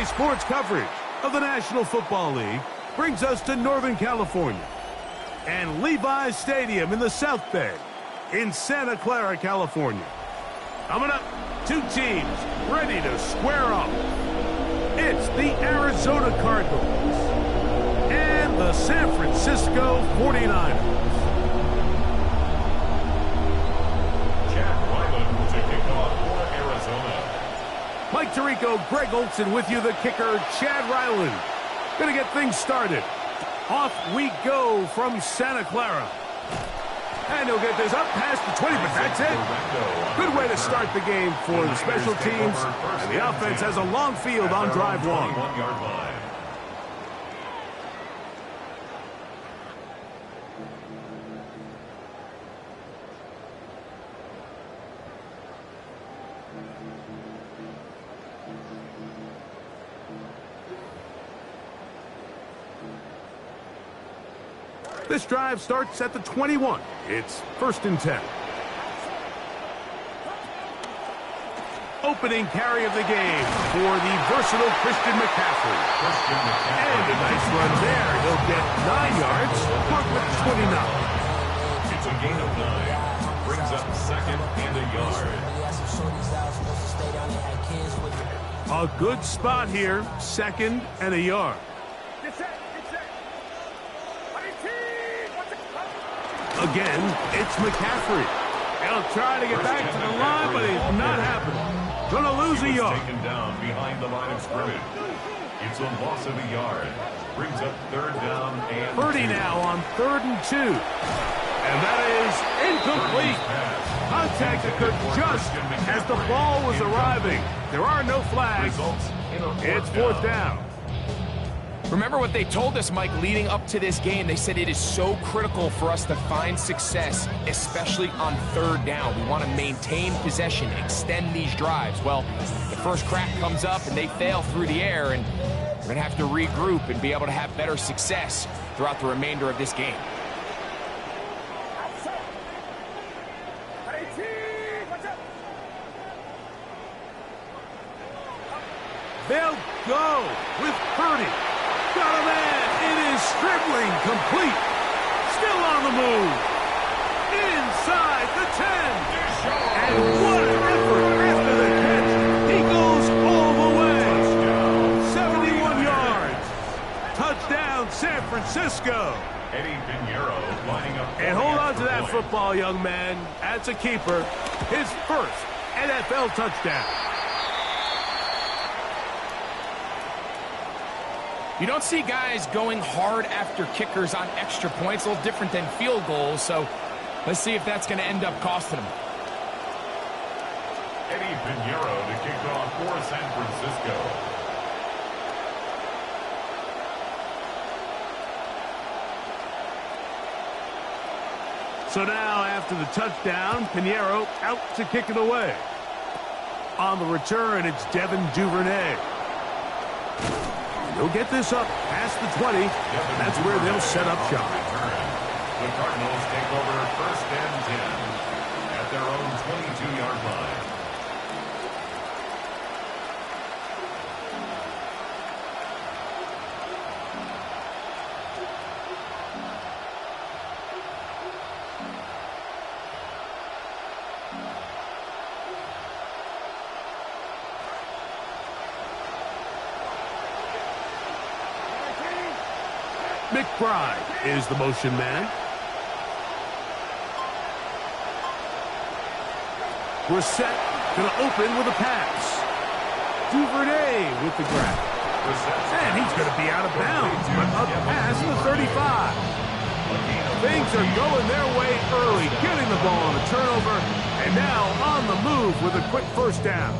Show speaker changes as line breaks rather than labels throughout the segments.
Today's sports coverage of the National Football League brings us to Northern California and Levi's Stadium in the South Bay in Santa Clara, California. Coming up, two teams ready to square off. It's the Arizona Cardinals and the San Francisco 49ers. Mike Tirico, Greg Olson with you, the kicker, Chad Ryland. Gonna get things started. Off we go from Santa Clara. And he'll get this up past the 20, but that's it. Good way to start the game for the special teams. And the offense has a long field on drive one. This drive starts at the 21. It's 1st and 10. Opening carry of the game for the versatile Christian McCaffrey. And a nice run there. He'll get 9 yards. Mark with 29.
It's a gain of 9. Brings up 2nd and a yard.
A good spot here. 2nd and a yard. Again, it's McCaffrey. He'll try to get back to the line, but it's not happening. Gonna lose a yard.
Taken down behind the line of scrimmage. It's a loss of a yard. Brings up 3rd down and
Purdy now on 3rd and 2. And that is incomplete. Contact occurred just as the ball was arriving. There are no flags. It's 4th down.
Remember what they told us, Mike, leading up to this game. They said it is so critical for us to find success, especially on 3rd down. We want to maintain possession, extend these drives. Well, the first crack comes up and they fail through the air, and we're going to have to regroup and be able to have better success throughout the remainder of this game.
They'll go with Purdy. Got a man. It is dribbling complete. Still on the move. Inside the 10. And what an effort after the catch. He goes all the way. 71 yards. Touchdown, San Francisco.
Eddie Pinheiro lining up.
And hold on to that football, young man. That's a keeper. His first NFL touchdown.
You don't see guys going hard after kickers on extra points, a little different than field goals, so let's see if that's going to end up costing them.
Eddie Pinheiro to kick off for San Francisco.
So now, after the touchdown, Pinheiro out to kick it away. On the return, it's Devin Duvernay. He'll get this up past the 20. That's where they'll set up shop.
The Cardinals take over 1st and 10 at their own 22-yard line.
McBride is the motion man. Brissett gonna open with a pass. Duvernay with the grab. And he's gonna be out of bounds, but up past the 35. Things are going their way early, getting the ball on a turnover, and now on the move with a quick 1st down.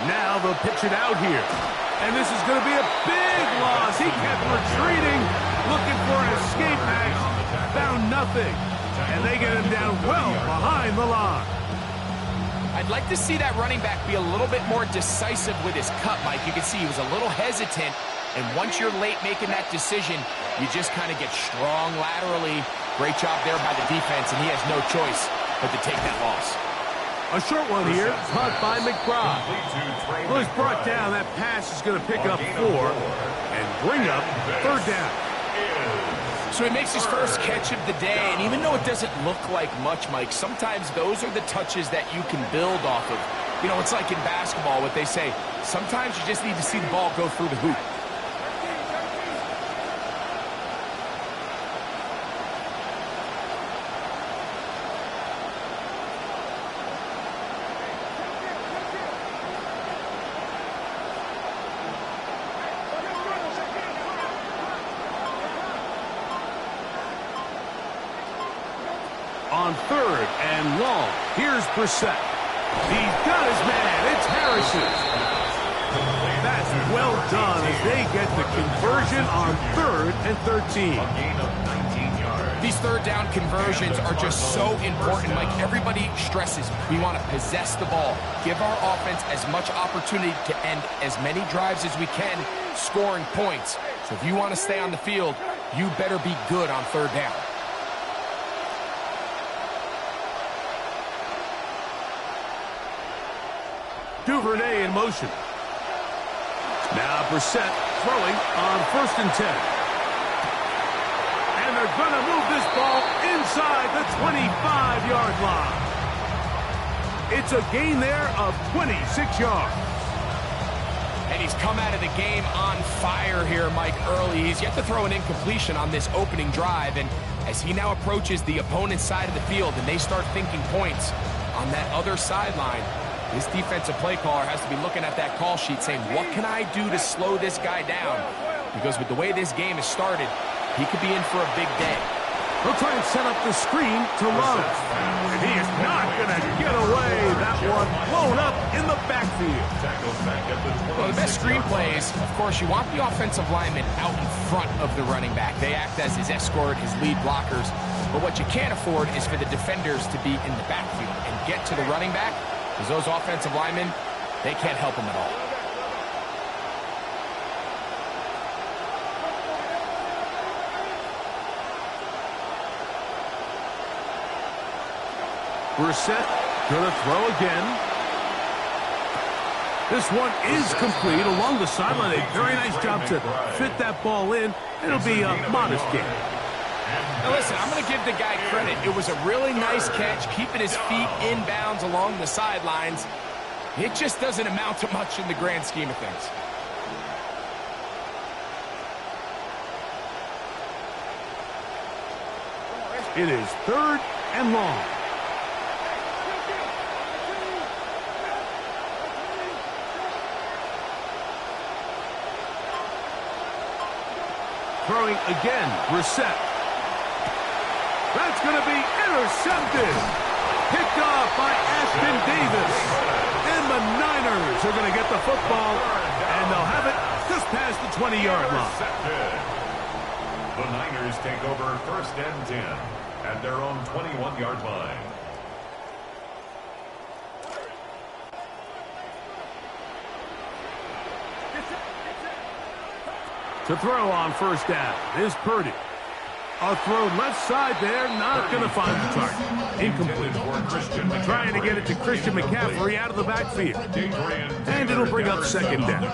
Now they'll pitch it out here. And this is going to be a big loss. He kept retreating, looking for an escape hatch. Found nothing. And they get him down well behind the line.
I'd like to see that running back be a little bit more decisive with his cut, Mike. You can see he was a little hesitant, and once you're late making that decision, you just kind of get strong laterally. Great job there by the defense, and he has no choice but to take that loss.
A short one here, caught by McBride. Well, he's brought down. That pass is going to pick up 4 and bring up third down.
So he makes his first catch of the day, and even though it doesn't look like much, Mike, sometimes those are the touches that you can build off of. You know, it's like in basketball, what they say, sometimes you just need to see the ball go through the hoop.
On third and long, here's Brissett. He's got his man. It's Harrison. That's well done as they get the conversion on 3rd and 13.
A gain of 19 yards.
These third down conversions are just so important, Mike. Everybody stresses we want to possess the ball, give our offense as much opportunity to end as many drives as we can, scoring points. So if you want to stay on the field, you better be good on third down.
Duvernay in motion. Now Brissett throwing on 1st and 10. And they're going to move this ball inside the 25-yard line. It's a gain there of 26 yards.
And he's come out of the game on fire here, Mike, early. He's yet to throw an incompletion on this opening drive. And as he now approaches the opponent's side of the field and they start thinking points on that other sideline, this defensive play caller has to be looking at that call sheet saying, what can I do to slow this guy down? Because with the way this game has started, he could be in for a big day.
He'll try and set up the screen to Love. And he is not going to get away. That one blown up in the backfield.
Well, the best screen plays, of course, you want the offensive lineman out in front of the running back. They act as his escort, his lead blockers. But what you can't afford is for the defenders to be in the backfield and get to the running back. Because those offensive linemen, they can't help him at all.
Brissett gonna throw again. This one is complete along the sideline. A very nice job to fit that ball in. It'll be a modest gain.
Now listen, I'm going to give the guy credit. It was a really nice catch, keeping his feet inbounds along the sidelines. It just doesn't amount to much in the grand scheme of things.
It is 3rd and long. Throwing again, Brissett. That's going to be intercepted. Picked off by Ashton Davis. And the Niners are going to get the football, and they'll have it just past the 20-yard line.
The Niners take over 1st and 10 at their own 21-yard line.
To throw on 1st down is Purdy. A throw left side there, not going to find the target. Incomplete. Trying to get it to Christian McCaffrey out of the backfield. And it'll bring up 2nd down.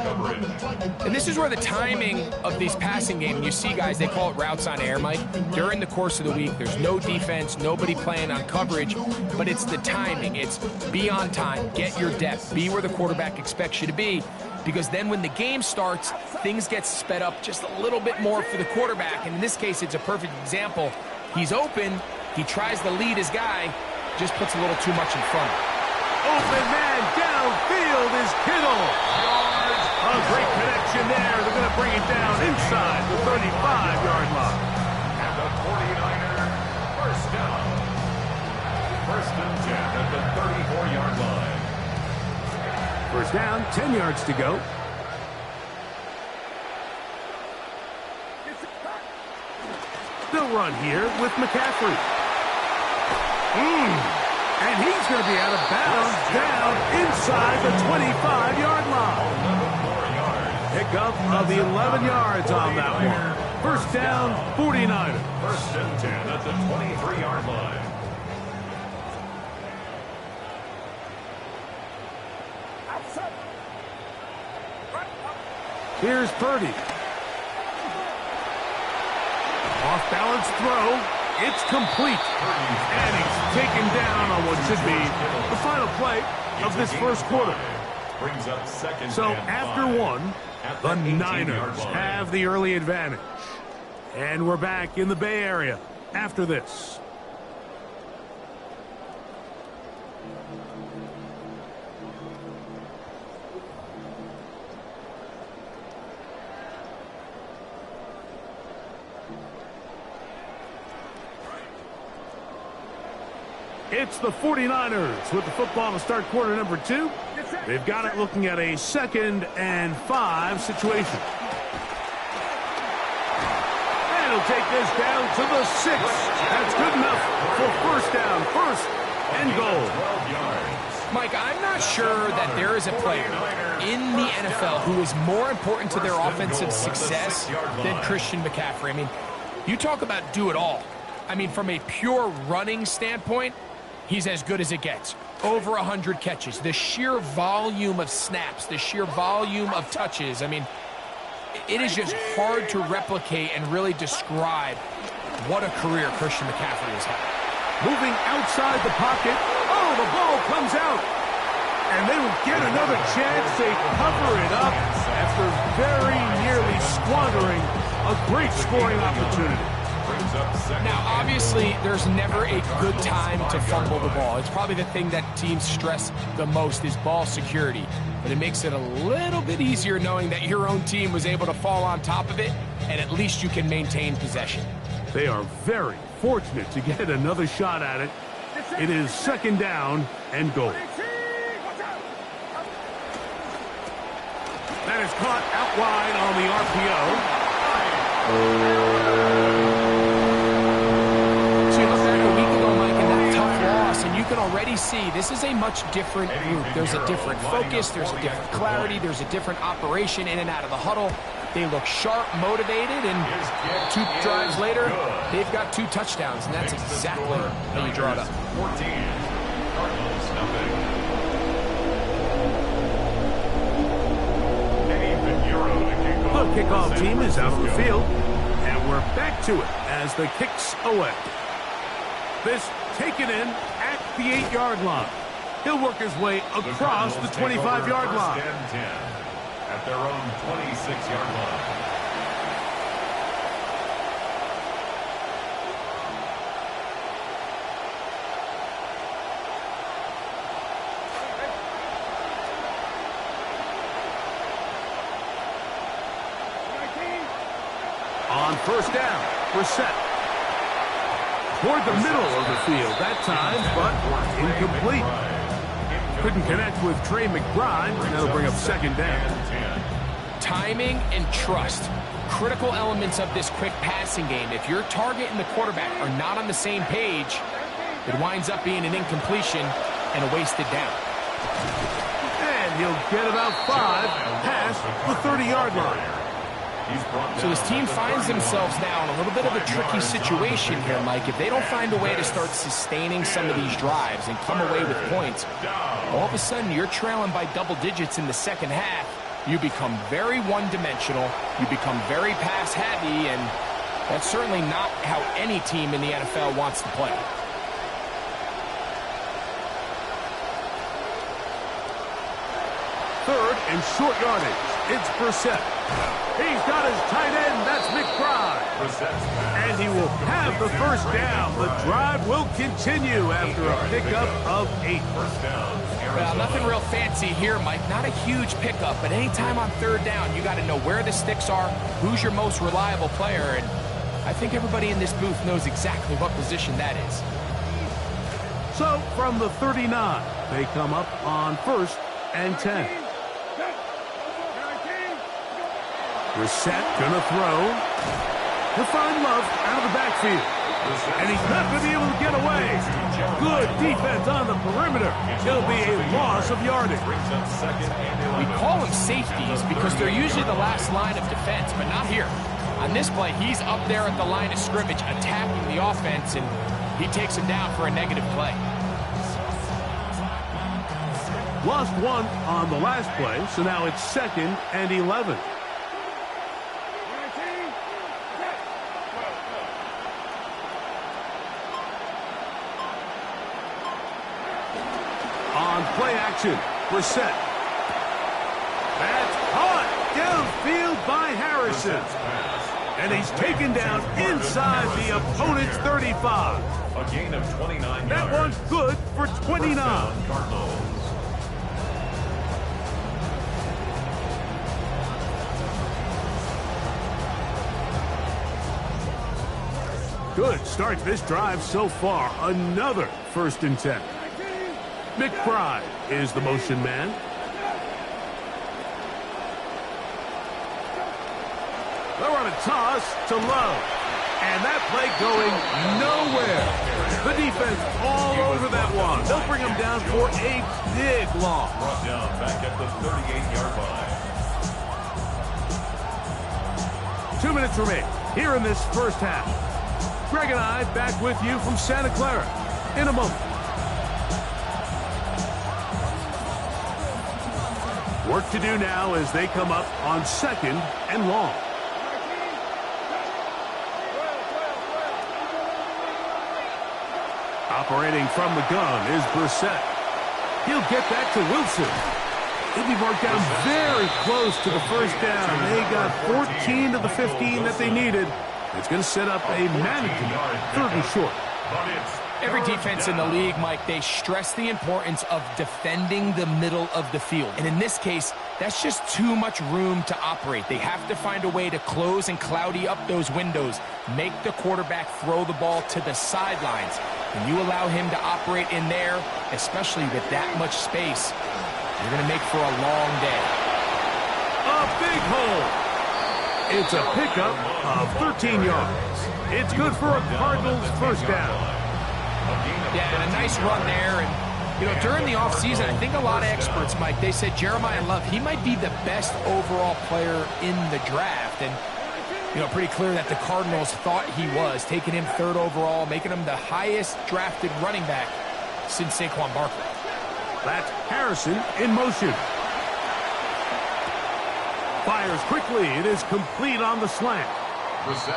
And this is where the timing of these passing games, you see guys, they call it routes on air, Mike. During the course of the week, there's no defense, nobody playing on coverage, but it's the timing. It's be on time, get your depth, be where the quarterback expects you to be. Because then when the game starts, things get sped up just a little bit more for the quarterback. And in this case, it's a perfect example. He's open. He tries to lead his guy. Just puts a little too much in front.
Open man downfield is Kittle. A great connection there. They're going to bring it down inside the 35-yard line.
And the 49er, 1st down. 1st and 10 at the 34-yard line.
1st down, 10 yards to go. They'll run here with McCaffrey. And he's going to be out of bounds down inside the 25-yard line. Pickup of 11 yards on that one. First down, 49ers.
First and 10 at the 23-yard line.
Here's Purdy. Off-balance throw. It's complete. And he's taken down on what should be the final play of this first quarter.
Brings up second.
So after one, the Niners have the early advantage. And we're back in the Bay Area after this. It's the 49ers with the football to start quarter number 2. They've got it looking at a 2nd and 5 situation. And he'll take this down to the 6. That's good enough for first down, first and goal.
Mike, I'm not sure that there is a player in the NFL who is more important to their offensive success than Christian McCaffrey. I mean, you talk about do it all. I mean, from a pure running standpoint, he's as good as it gets. Over 100 catches. The sheer volume of snaps, the sheer volume of touches. I mean, it is just hard to replicate and really describe what a career Christian McCaffrey has had.
Moving outside the pocket. Oh, the ball comes out. And they will get another chance. They cover it up after very nearly squandering a great scoring opportunity.
Now, obviously, there's never a good time to fumble the ball. It's probably the thing that teams stress the most is ball security. But it makes it a little bit easier knowing that your own team was able to fall on top of it, and at least you can maintain possession.
They are very fortunate to get another shot at it. It is 2nd down and goal. That is caught out wide on the RPO.
You can already see this is a much different group. There's a different focus, there's a different clarity, there's a different operation in and out of the huddle. They look sharp, motivated, and 2 drives later, they've got 2 touchdowns, and that's exactly how you draw it up.
14. Cardinals nothing.
The kickoff team is out on the field, and we're back to it as the kicks away. This taken in at the 8-yard line. He'll work his way across the 25-yard line.
At their own 26-yard line.
On first down, we're set. Toward the middle of the field that time, but incomplete. Couldn't connect with Trey McBride. That'll bring up 2nd down.
Timing and trust. Critical elements of this quick passing game. If your target and the quarterback are not on the same page, it winds up being an incompletion and a wasted down.
And he'll get about 5 past the 30-yard line.
So this team finds themselves now in a little bit of a tricky situation here, Mike. If they don't find a way to start sustaining some of these drives and come away with points, all of a sudden you're trailing by double digits in the second half. You become very one-dimensional. You become very pass-heavy, and that's certainly not how any team in the NFL wants to play.
Third and short yardage. It's Brissett. He's got his tight end. That's McBride. And he will have the first down. The drive will continue after a pickup of 8.
Well, nothing real fancy here, Mike. Not a huge pickup, but anytime on third down, you got to know where the sticks are, who's your most reliable player, and I think everybody in this booth knows exactly what position that is.
So, from the 39, they come up on 1st and 10. Brissett gonna throw. He'll find Love out of the backfield. And he's not going to be able to get away. Good defense on the perimeter. It'll be a loss of yardage.
We call them safeties because they're usually the last line of defense, but not here. On this play, he's up there at the line of scrimmage attacking the offense, and he takes him down for a negative play.
Lost one on the last play, so now it's 2nd and 11. On play action, Brissett. That's caught downfield by Harrison. And he's taken down inside the opponent's 35.
A gain of 29
that
yards.
one's good for 29.
Cardinals.
Good start to this drive so far. Another 1st and 10. McBride is the motion man. They're on a toss to Love. And that play going nowhere. The defense all over that one. They'll bring him down for a big loss.
Brought down back at the 38-yard line.
2 minutes remain here in this first half. Greg and I back with you from Santa Clara in a moment. Work to do now as they come up on 2nd and long. Operating from the gun is Brissett. He'll get that to Wilson. He'll be marked down very close to the first down. They got 14 to the 15 that they needed. It's going to set up a manageable 3rd and short.
Every defense in the league, Mike, they stress the importance of defending the middle of the field. And in this case, that's just too much room to operate. They have to find a way to close and cloudy up those windows, make the quarterback throw the ball to the sidelines. When you allow him to operate in there, especially with that much space, you're going to make for a long day.
A big hole. It's a pickup of 13 yards. It's good for a Cardinals 1st down.
Yeah, and a nice run there. And, you know, during the offseason, I think a lot of experts, Mike, they said Jeremiah Love, he might be the best overall player in the draft. And, you know, pretty clear that the Cardinals thought he was, taking him 3rd overall, making him the highest drafted running back since Saquon Barkley.
That's Harrison in motion. Fires quickly. It is complete on the slant.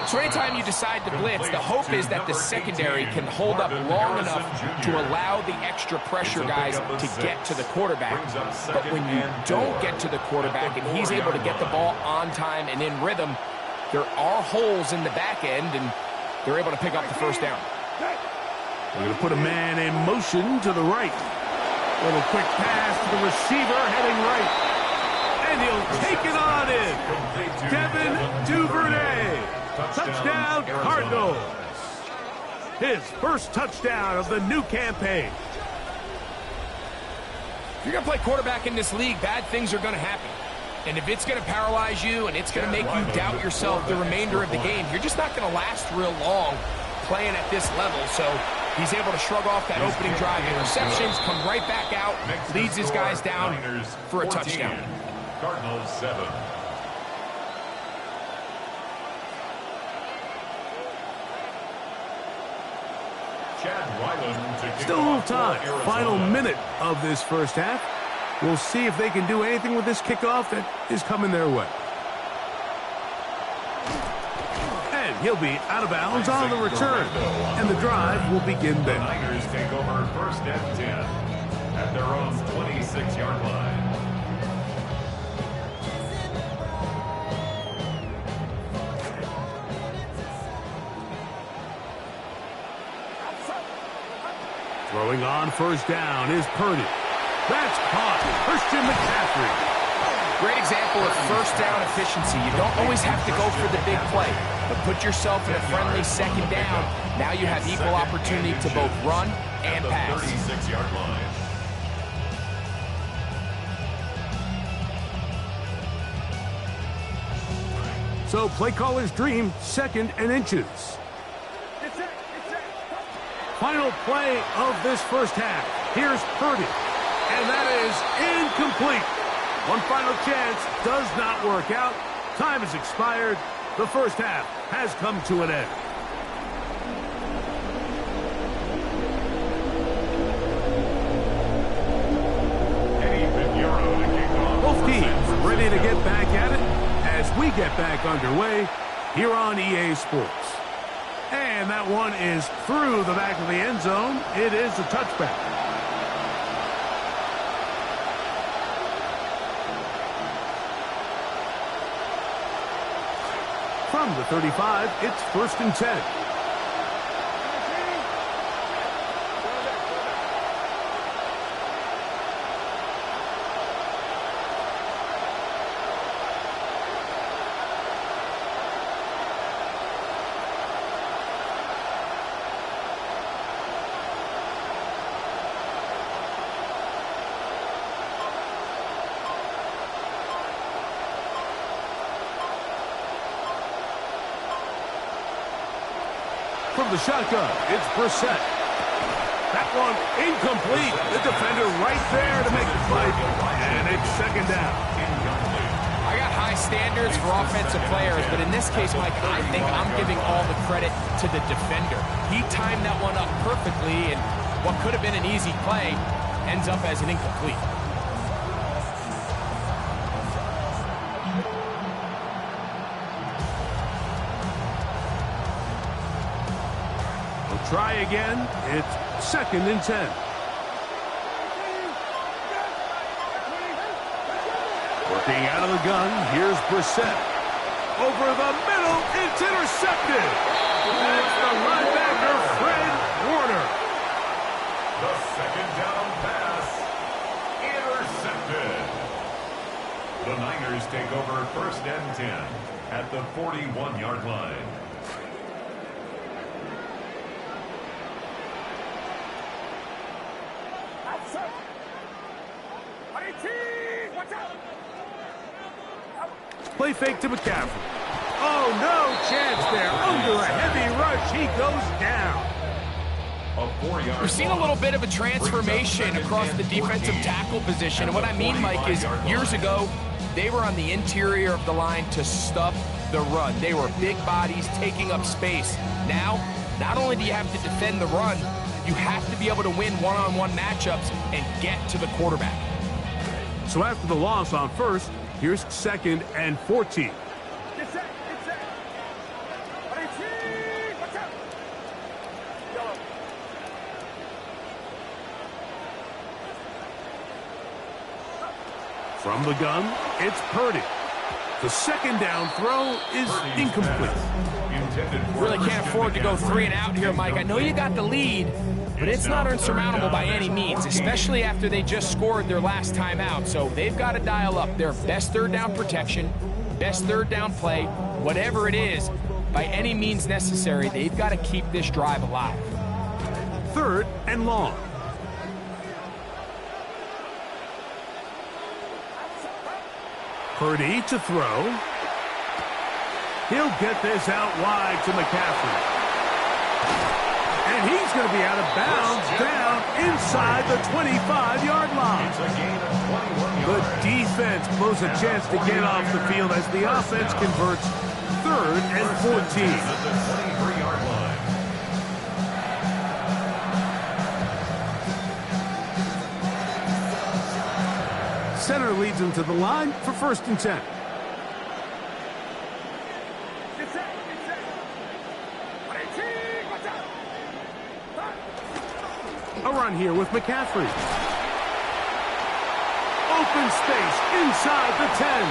So anytime you decide to blitz, the hope is that the secondary can hold up long enough to allow the extra pressure guys to get to the quarterback. But when you don't get to the quarterback and he's able to get the ball on time and in rhythm, there are holes in the back end, and they're able to pick up the 1st down.
We're going to put a man in motion to the right. Little quick pass to the receiver heading right. And he'll take it on in. Devin Duvernay. Touchdown, Cardinals. His 1st touchdown of the new campaign.
If you're going to play quarterback in this league, bad things are going to happen. And if it's going to paralyze you and it's going to make you doubt yourself the remainder of the game, you're just not going to last real long playing at this level. So he's able to shrug off that opening drive interceptions, come right back out, leads his guys down for a touchdown.
Cardinals 7.
Still a little time. Final minute of this first half. We'll see if they can do anything with this kickoff that is coming their way. And he'll be out of bounds on the return. And the drive will begin
The
there.
Niners take over 1st and 10 at their own 26-yard line.
Throwing on 1st down is Purdy. That's caught. Christian McCaffrey.
Great example of 1st down efficiency. You don't always have to go for the big play, but put yourself in a friendly 2nd down. Now you have equal opportunity to both run and pass.
36-yard line.
So play caller's dream, 2nd and inches. Final play of this first half. Here's Purdy. And that is incomplete. One final chance does not work out. Time has expired. The first half has come to an end. Both teams ready to get back at it as we get back underway here on EA Sports. And that one is through the back of the end zone. It is a touchback. From the 35, it's 1st and 10. From the shotgun, it's Brissett. That one incomplete. The defender right there to make the play. And it's 2nd down.
I got high standards for offensive players, but in this case, Mike, I think I'm giving all the credit to the defender. He timed that one up perfectly, and what could have been an easy play ends up as an incomplete.
Try again. It's 2nd and 10. Working out of the gun. Here's Brissett. Over the middle. It's intercepted. That's the linebacker, Fred Warner.
The 2nd down pass. Intercepted. The Niners take over 1st and 10 at the 41-yard line.
Play fake to McCaffrey. Oh, no chance there. Under a heavy rush, he goes down.
We're seeing a little bit of a transformation across the defensive tackle position. And what I mean, Mike, is years ago, they were on the interior of the line to stop the run. They were big bodies taking up space. Now, not only do you have to defend the run, you have to be able to win one-on-one matchups and get to the quarterback.
So after the loss on 1st, here's 2nd and 14. From the gun, it's Purdy. The 2nd down throw is incomplete.
Really can't afford to go 3 and out here, Mike. I know you got the lead, but it's not insurmountable by any means, especially after they just scored their last time out. So they've got to dial up their best 3rd down protection, best 3rd down play, whatever it is, by any means necessary. They've got to keep this drive alive.
3rd and long. Purdy to throw. He'll get this out wide to McCaffrey. And he's going to be out of bounds down inside the 25-yard line. The defense blows a chance to get off the field as the offense converts 3rd and 14. Center leads him to the line for 1st and 10. A run here with McCaffrey. Open space inside the 10.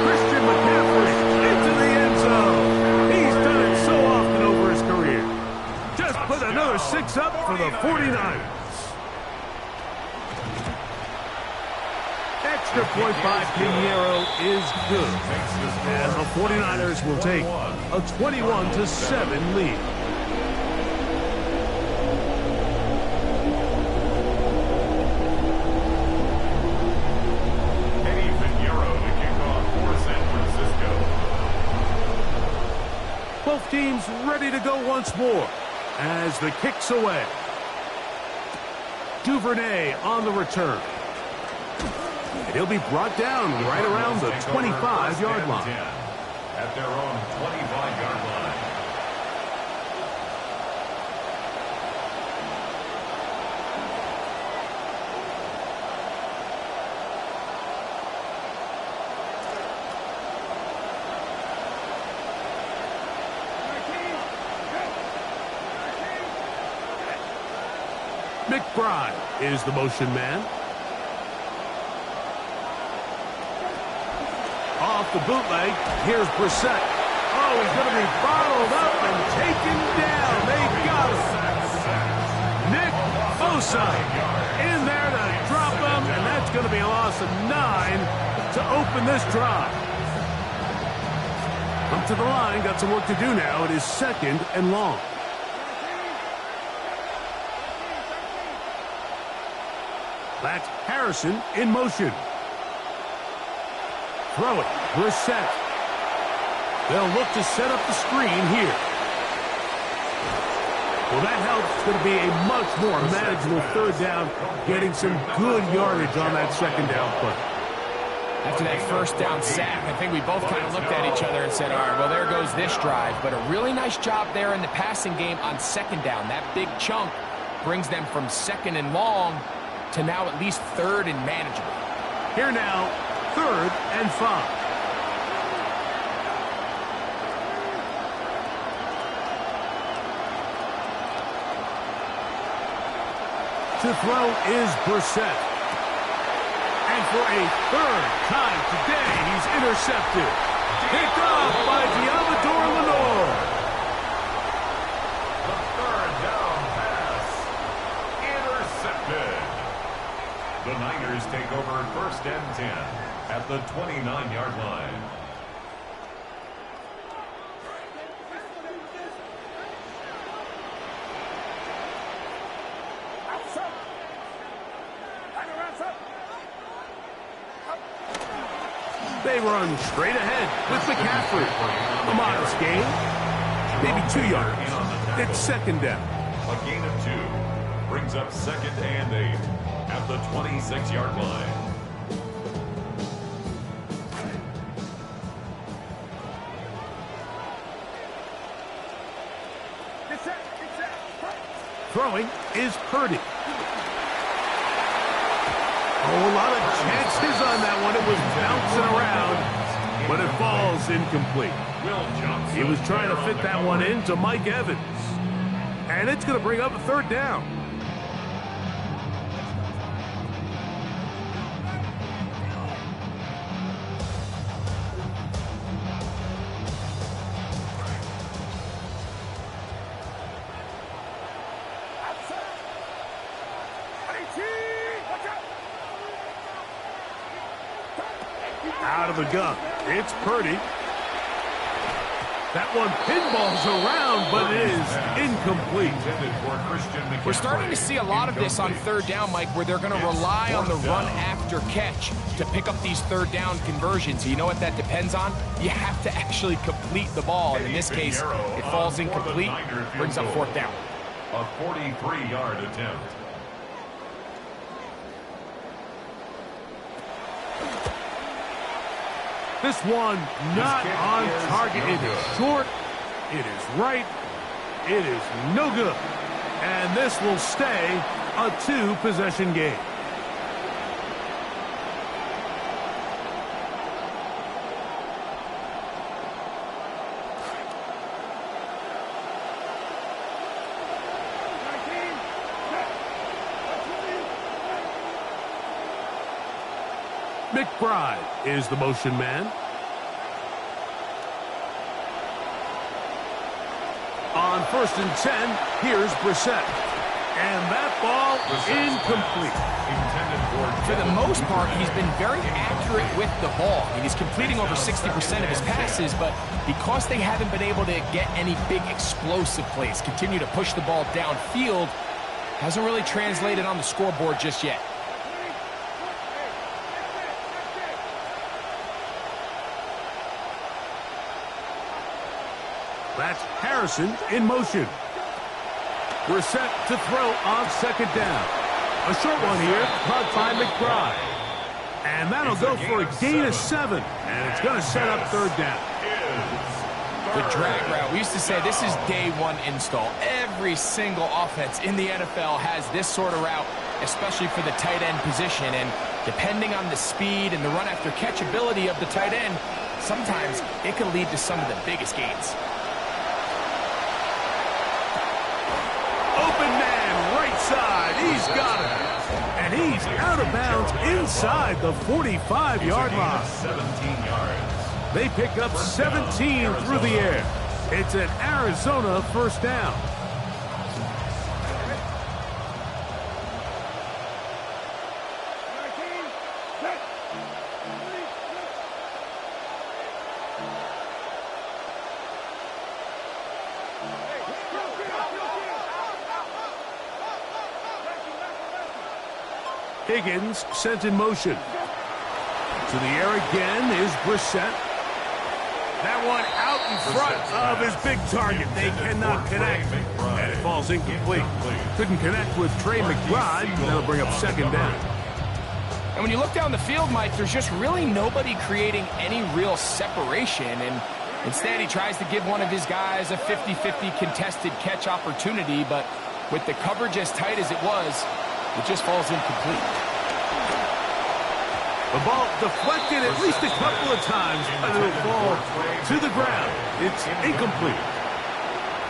Christian McCaffrey into the end zone. He's done it so often over his career. Just put another 6 up for the 49ers. Extra point by Pinheiro is good. And the 49ers will take a 21-7 lead. Both teams ready to go once more. as the kick's away. Duvernay on the return. And he'll be brought down right around the 25-yard line.
At their own 25-yard line.
McBride is the motion man. Off the bootleg, here's Brissett. Oh, he's going to be bottled up and taken down. They got him. Nick Bosa in there to drop him, and that's going to be a loss of 9 to open this drive. Up to the line, got some work to do now. It is 2nd and long. That's Harrison in motion. Throw it. Brissett. They'll look to set up the screen here. Well, that helps. It's going to be a much more manageable 3rd down, getting some good yardage on that 2nd down play.
After that 1st down sack, I think we both kind of looked at each other and said, all right, well, there goes this drive. But a really nice job there in the passing game on 2nd down. That big chunk brings them from 2nd and long to now at least 3rd and manageable.
Here now, 3rd and 5. To throw is Brissett. And for a 3rd time today, he's intercepted. Picked off by Diamador Lenore.
The 3rd down pass. Intercepted. The Niners take over 1st and 10 at the 29-yard line.
They run straight ahead with McCaffrey. A modest gain. Maybe 2 yards. It's 2nd down.
A gain of 2 brings up 2nd and 8 at the 26-yard line.
Throwing is Purdy. Oh, a lot of chances on that one. It was bouncing around, but it falls incomplete. He was trying to fit that one into Mike Evans. And it's going to bring up a 3rd down. Out of the gun. It's Purdy. That one pinballs around, but it is incomplete.
We're starting to see a lot of this on 3rd down, Mike, where they're going to rely on the run after catch to pick up these 3rd down conversions. You know what that depends on? You have to actually complete the ball. And in this case, it falls incomplete, brings up 4th down.
A 43-yard attempt.
This one not on target. It is short. It is right. It is no good. And this will stay a 2-possession game. McBride is the motion man. On 1st and 10, here's Brissett. And that ball incomplete.
For the most part, he's been very accurate with the ball. I mean, he's completing over 60% of his passes, but because they haven't been able to get any big explosive plays, continue to push the ball downfield, hasn't really translated on the scoreboard just yet.
That's Harrison in motion. We're set to throw on second down. A short one here, caught by McBride. And that'll go for a gain of 7. And it's going to set up third down.
The drag route. We used to say this is day one install. Every single offense in the NFL has this sort of route, especially for the tight end position. And depending on the speed and the run after catch ability of the tight end, sometimes it can lead to some of the biggest gains.
Open man, right side. He's got it. And he's out of bounds inside the 45-yard line.
17 yards.
They pick up 17 through the air. It's an Arizona first down. Higgins sent in motion. To the air again is Brissett. That one out in front of his big target. They cannot connect. And it falls incomplete. Couldn't connect with Trey McBride. That'll bring up second down.
And when you look down the field, Mike, there's just really nobody creating any real separation. And instead, he tries to give one of his guys a 50-50 contested catch opportunity. But with the coverage as tight as it was, it just falls incomplete.
The ball deflected at least a couple of times, but it'll fall to the ground. It's incomplete.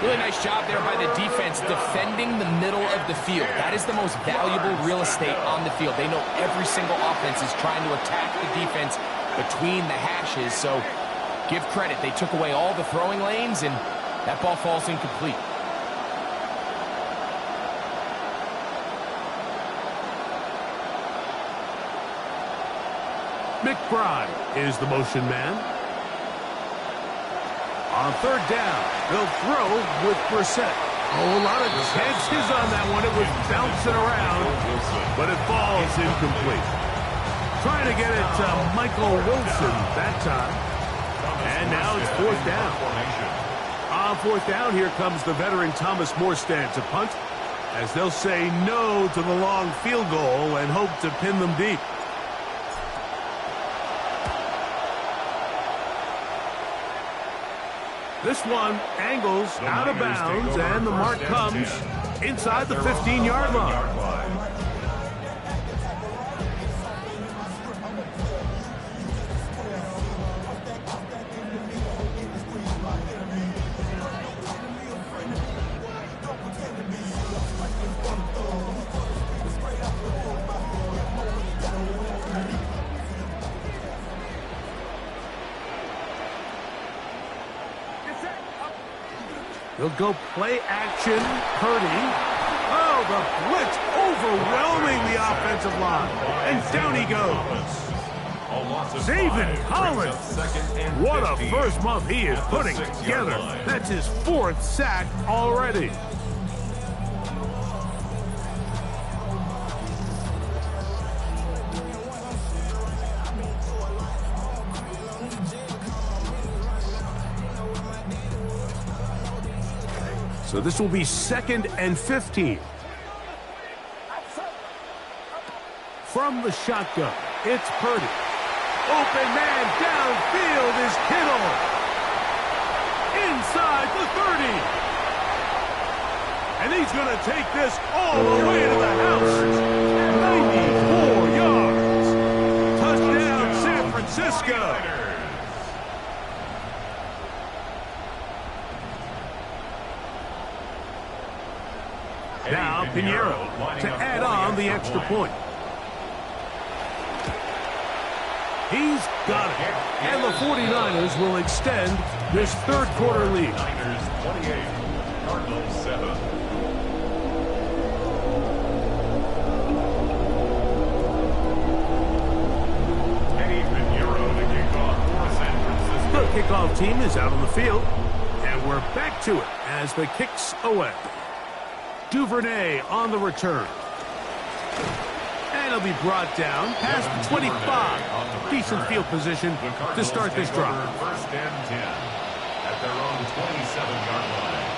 Really nice job there by the defense defending the middle of the field. That is the most valuable real estate on the field. They know every single offense is trying to attack the defense between the hashes, so give credit. They took away all the throwing lanes, and that ball falls incomplete.
McBride is the motion man. On third down, they'll throw with Brissett. Oh, a lot of chances on that one. It was bouncing around, but it falls incomplete. Trying to get it to Michael Wilson that time. And now it's fourth down. On fourth down, here comes the veteran Thomas Morstead to punt, as they'll say no to the long field goal and hope to pin them deep. This one angles out of bounds, and the mark comes inside the 15-yard line. They'll go play action. Purdy. Oh, the blitz overwhelming the offensive line. And down he goes. David Collins. What a first month he is putting together. That's his 4th sack already. So this will be 2nd and 15. From the shotgun, it's Purdy. Open man downfield is Kittle. Inside the 30. And he's going to take this all the way to the house. 94 yards. Touchdown, San Francisco. Now Pinheiro to add on the extra point. He's got it. And the 49ers will extend this third quarter lead.
Niners 28, Cardinals 7. Eddie Pinheiro to kick off for San Francisco.
The kickoff team is out on the field. And we're back to it as the kick's away. Duvernay on the return. And he'll be brought down past the 25. Decent field position to start this drive.
First and 10 at their own 27-yard line.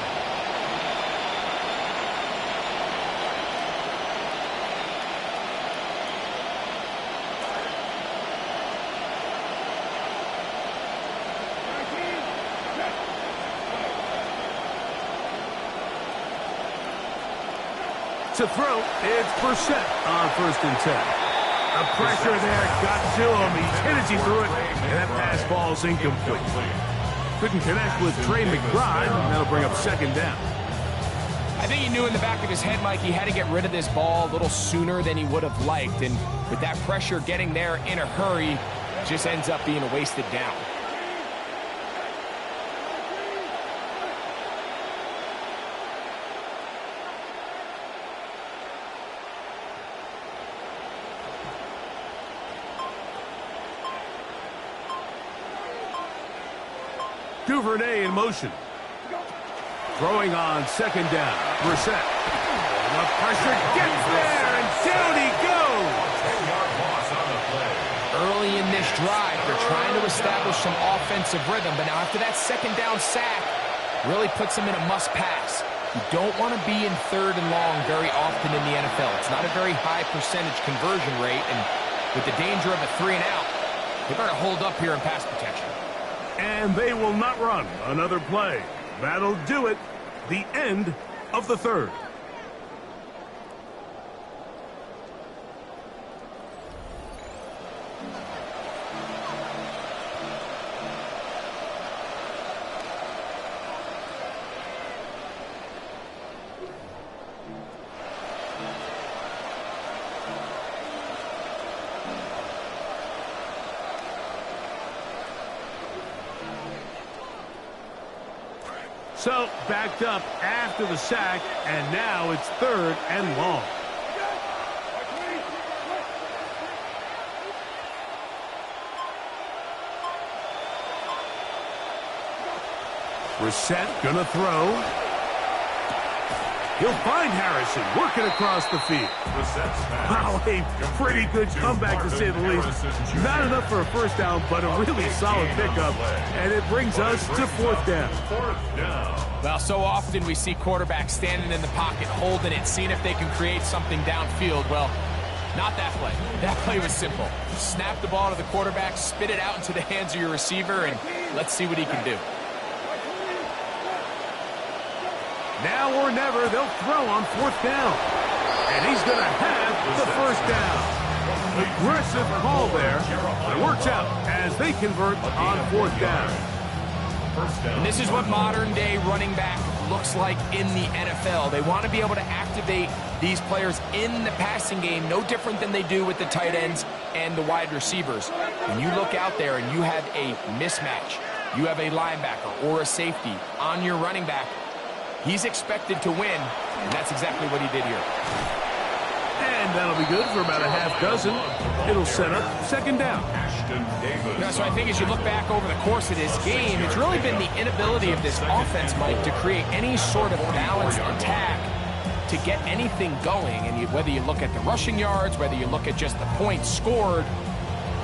To throw, it's Brissett on 1st and 10. The pressure there got to him. He hit as he threw it, and that pass ball's incomplete. Couldn't connect with Trey McBride, and that'll bring up 2nd down.
I think he knew in the back of his head, Mike, he had to get rid of this ball a little sooner than he would have liked. And with that pressure getting there in a hurry, just ends up being a wasted down.
Duvernay in motion. Throwing on 2nd down. Brissett. The pressure gets there, and down he goes.
10-yard loss on the play.
Early in this drive, they're trying to establish some offensive rhythm, but now after that 2nd down sack, really puts them in a must-pass. You don't want to be in 3rd and long very often in the NFL. It's not a very high percentage conversion rate, and with the danger of a 3-and-out, they better hold up here in pass protection.
And they will not run another play. That'll do it. The end of the 3rd. So, backed up after the sack, and now it's 3rd and long. Brissett gonna throw. He'll find Harrison working across the field. Wow, a pretty good comeback to say the least. Not enough for a 1st down, but a really solid pickup. And it brings us to 4th down.
Well, so often we see quarterbacks standing in the pocket, holding it, seeing if they can create something downfield. Well, not that play. That play was simple. Snap the ball to the quarterback, spit it out into the hands of your receiver, and let's see what he can do.
Now or never, they'll throw on 4th down. And he's going to have the 1st down. Aggressive call there, but it works out as they convert on 4th down.
And this is what modern-day running back looks like in the NFL. They want to be able to activate these players in the passing game, no different than they do with the tight ends and the wide receivers. When you look out there and you have a mismatch, you have a linebacker or a safety on your running back, he's expected to win, and that's exactly what he did here.
And that'll be good for about a half dozen. It'll set up 2nd down.
Yeah, so I think as you look back over the course of this game, it's really been the inability of this offense, Mike, to create any sort of balanced attack to get anything going. And whether you look at the rushing yards, whether you look at just the points scored,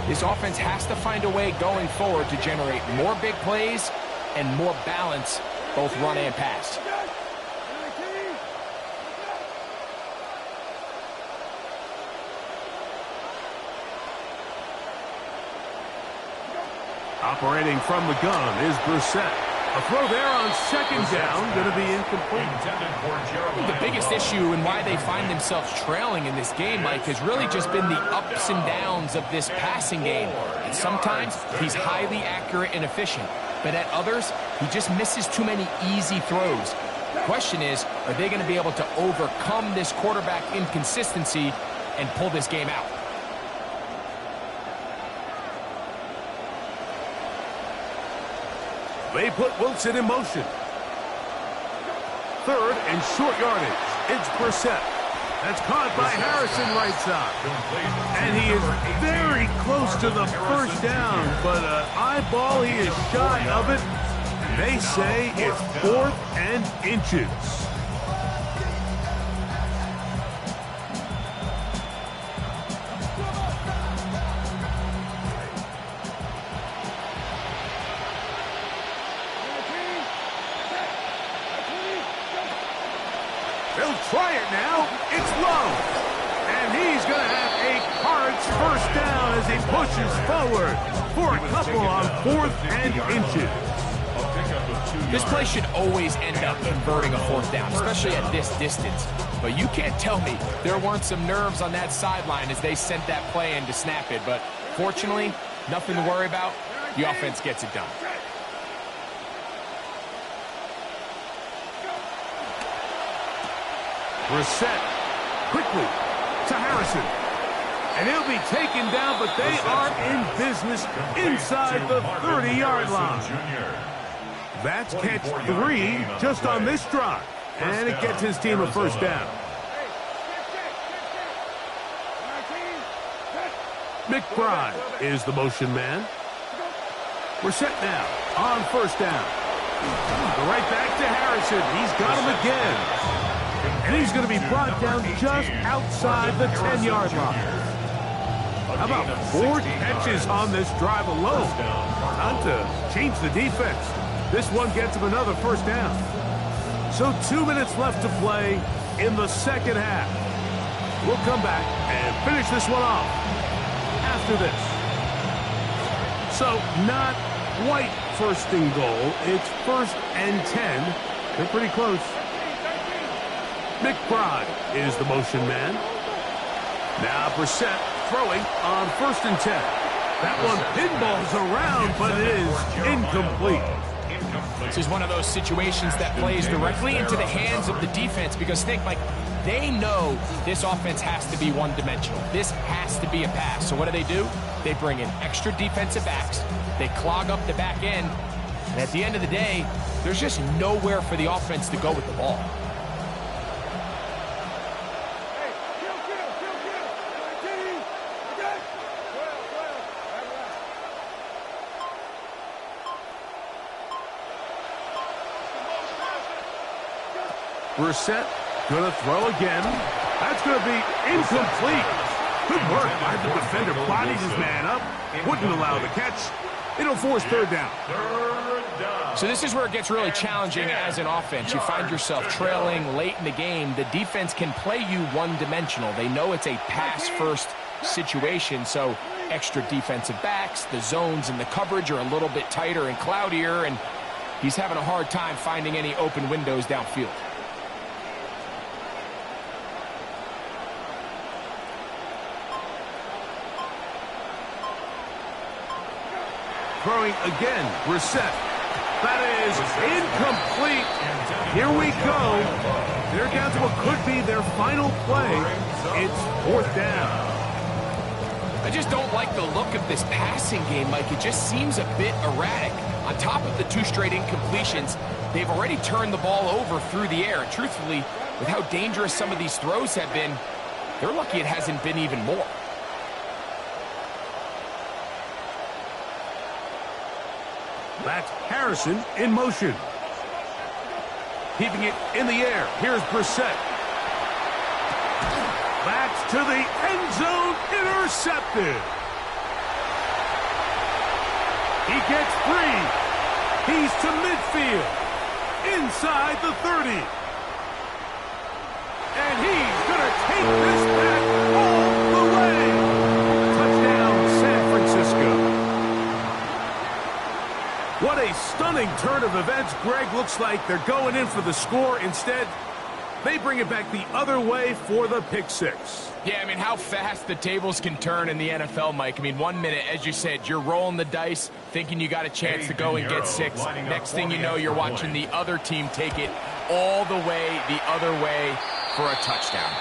this offense has to find a way going forward to generate more big plays and more balance, both run and pass.
Operating from the gun is Brissett. A throw there on 2nd down, going to be incomplete.
The biggest issue and why they find themselves trailing in this game, Mike, has really just been the ups and downs of this passing game. And sometimes he's highly accurate and efficient, but at others, he just misses too many easy throws. The question is, are they going to be able to overcome this quarterback inconsistency and pull this game out?
They put Wilson in motion. 3rd and short yardage. It's Brissett. That's caught by Harrison right side. And he is very close to the 1st down, but an eyeball, he is shy of it. They say it's 4th and inches. They'll try it now. It's low. And he's going to have a Cards 1st down as he pushes forward for a couple on 4th and inches.
This play should always end up converting a fourth down, especially at this distance. But you can't tell me there weren't some nerves on that sideline as they sent that play in to snap it. But fortunately, nothing to worry about. The offense gets it done.
Brissett quickly to Harrison. And he'll be taken down, but they are in business inside the 30-yard line. That's catch 3 just on this drive. And it gets his team a first down. McBride is the motion man. We're set now on first down. Right back to Harrison. He's got him again. And he's going to be brought down just outside the 10-yard line. How about 4 catches on this drive alone? Time to change the defense. This one gets him another first down. So 2 minutes left to play in the second half. We'll come back and finish this one off after this. So not quite first and goal. It's 1st and 10. They're pretty close. McBride is the motion man. Now Brissett throwing on 1st and 10. That one pinballs around, but it is incomplete.
This is one of those situations that plays directly into the hands of the defense because think, Mike, they know this offense has to be one-dimensional. This has to be a pass. So what do? They bring in extra defensive backs. They clog up the back end. And at the end of the day, there's just nowhere for the offense to go with the ball.
Brissett going to throw again. That's going to be incomplete. Good work by the defender. Bodied his man up. Wouldn't allow the catch. It'll force third down.
So this is where it gets really challenging as an offense. You find yourself trailing late in the game. The defense can play you one-dimensional. They know it's a pass-first situation, so extra defensive backs, the zones and the coverage are a little bit tighter and cloudier, and he's having a hard time finding any open windows downfield.
Throwing again, Brissett. That is incomplete. Here we go. They're down to what could be their final play. It's 4th down.
I just don't like the look of this passing game, Mike. It just seems a bit erratic. On top of the 2 straight incompletions, they've already turned the ball over through the air. And truthfully, with how dangerous some of these throws have been, they're lucky it hasn't been even more.
That's Harrison in motion. Keeping it in the air. Here's Brissett. That's to the end zone. Intercepted. He gets 3. He's to midfield. Inside the 30. And he's going to take this back all the way. Touchdown, San Francisco. What a stunning turn of events. Greg, looks like they're going in for the score. Instead, they bring it back the other way for the pick 6.
Yeah, I mean, how fast the tables can turn in the NFL, Mike. I mean, 1 minute, as you said, you're rolling the dice, thinking you got a chance to go and get 6. Next thing you know, you're watching the other team take it all the way the other way for a touchdown.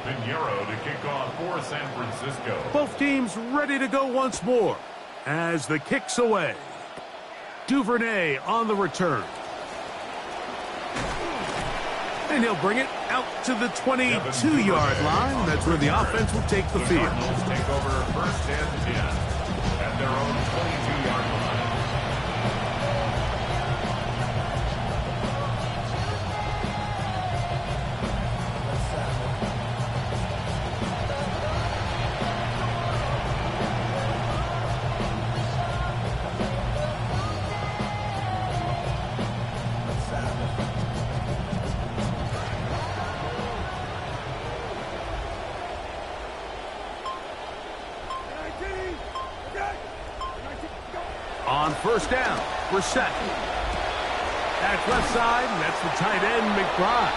Pinheiro to kick off for San Francisco.
Both teams ready to go once more as the kick's away. Duvernay on the return. And he'll bring it out to the 22-yard line. That's where the offense will take the field.
Cardinals take over 1st and 10 at their own 22-yard line.
on first down. Brissett. That's left side, and that's the tight end, McBride.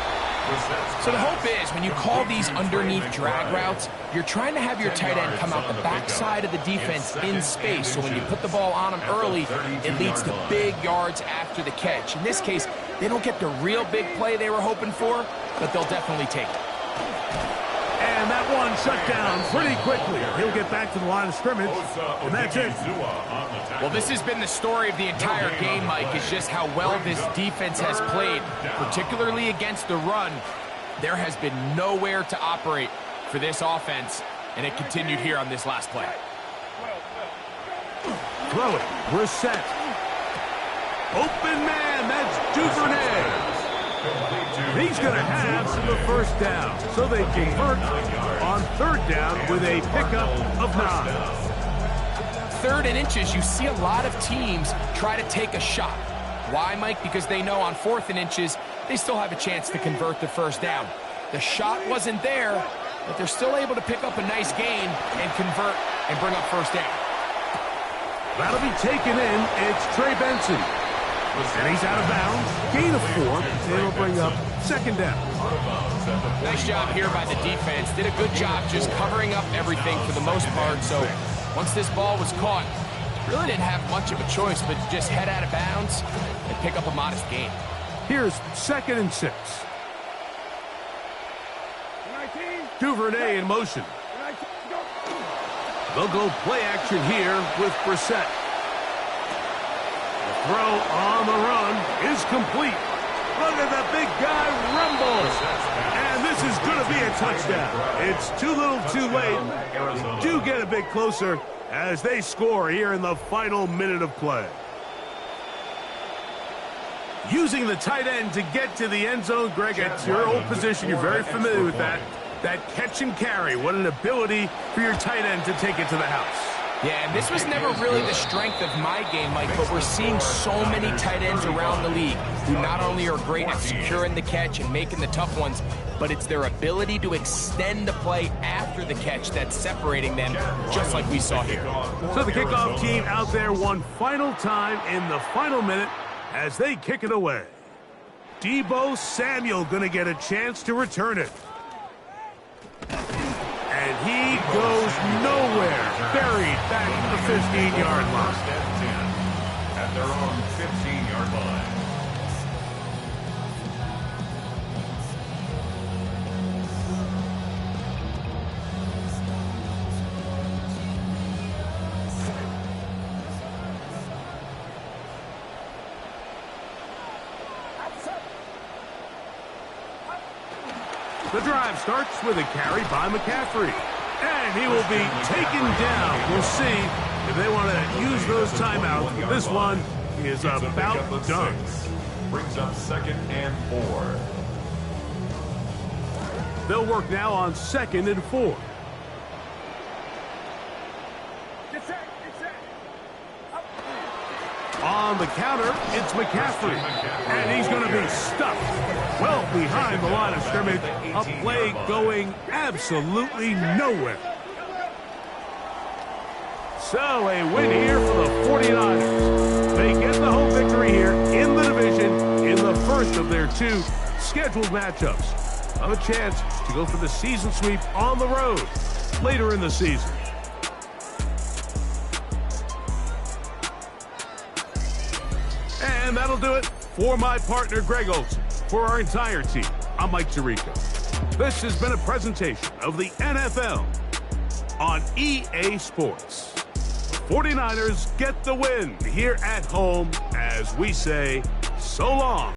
So the hope is when you call these underneath drag routes, you're trying to have your tight end come out the backside of the defense in space. So when you put the ball on him early, it leads to big yards after the catch. In this case, they don't get the real big play they were hoping for, but they'll definitely take it.
And that one shut down pretty quickly. He'll get back to the line of scrimmage, and that's it.
Well, this has been the story of the entire game, Mike, is just how well this defense has played, particularly against the run. There has been nowhere to operate for this offense, and it continued here on this last play.
Throw it. Brissett. Open man. That's Duvernay. He's going to have the first down, so they convert on third down with a pickup of 9.
3rd and inches, you see a lot of teams try to take a shot. Why, Mike? Because they know on 4th and inches, they still have a chance to convert the first down. The shot wasn't there, but they're still able to pick up a nice gain and convert and bring up first down.
That'll be taken in. It's Trey Benson. And he's out of bounds. Gain of 4. And it'll bring up second down.
Nice job here by the defense. Did a good job just covering up everything for the most part. So once this ball was caught, really didn't have much of a choice but just head out of bounds and pick up a modest gain.
Here's 2nd and 6. Duvernay in motion. They'll go play action here with Brissett. The throw on the run is complete. Look at that big guy rumble. And this is going to be a touchdown. It's too little too late. They do get a bit closer as they score here in the final minute of play. Using the tight end to get to the end zone, Greg, it's your old position. You're very familiar with that. That catch and carry, what an ability for your tight end to take it to the house.
Yeah, and this was never really the strength of my game, Mike, but we're seeing so many tight ends around the league who not only are great at securing the catch and making the tough ones, but it's their ability to extend the play after the catch that's separating them, just like we saw here.
So the kickoff team out there one final time in the final minute as they kick it away. Deebo Samuel going to get a chance to return it. And he goes nowhere. Buried back at the 15-yard line.
At their own 15-yard line.
The drive starts with a carry by McCaffrey. And he will be taken down. We'll see if they want to use those timeouts. This one is about done.
Brings up 2nd and 4.
They'll work now on 2nd and 4. On the counter, it's McCaffrey. And he's going to be stuffed well behind the line of scrimmage. A play going absolutely nowhere. So a win here for the 49ers. They get the home victory here in the division in the first of their 2 scheduled matchups. Have a chance to go for the season sweep on the road later in the season. And that'll do it for my partner, Greg Olson. For our entire team, I'm Mike Tirico. This has been a presentation of the NFL on EA Sports. 49ers get the win here at home as we say so long.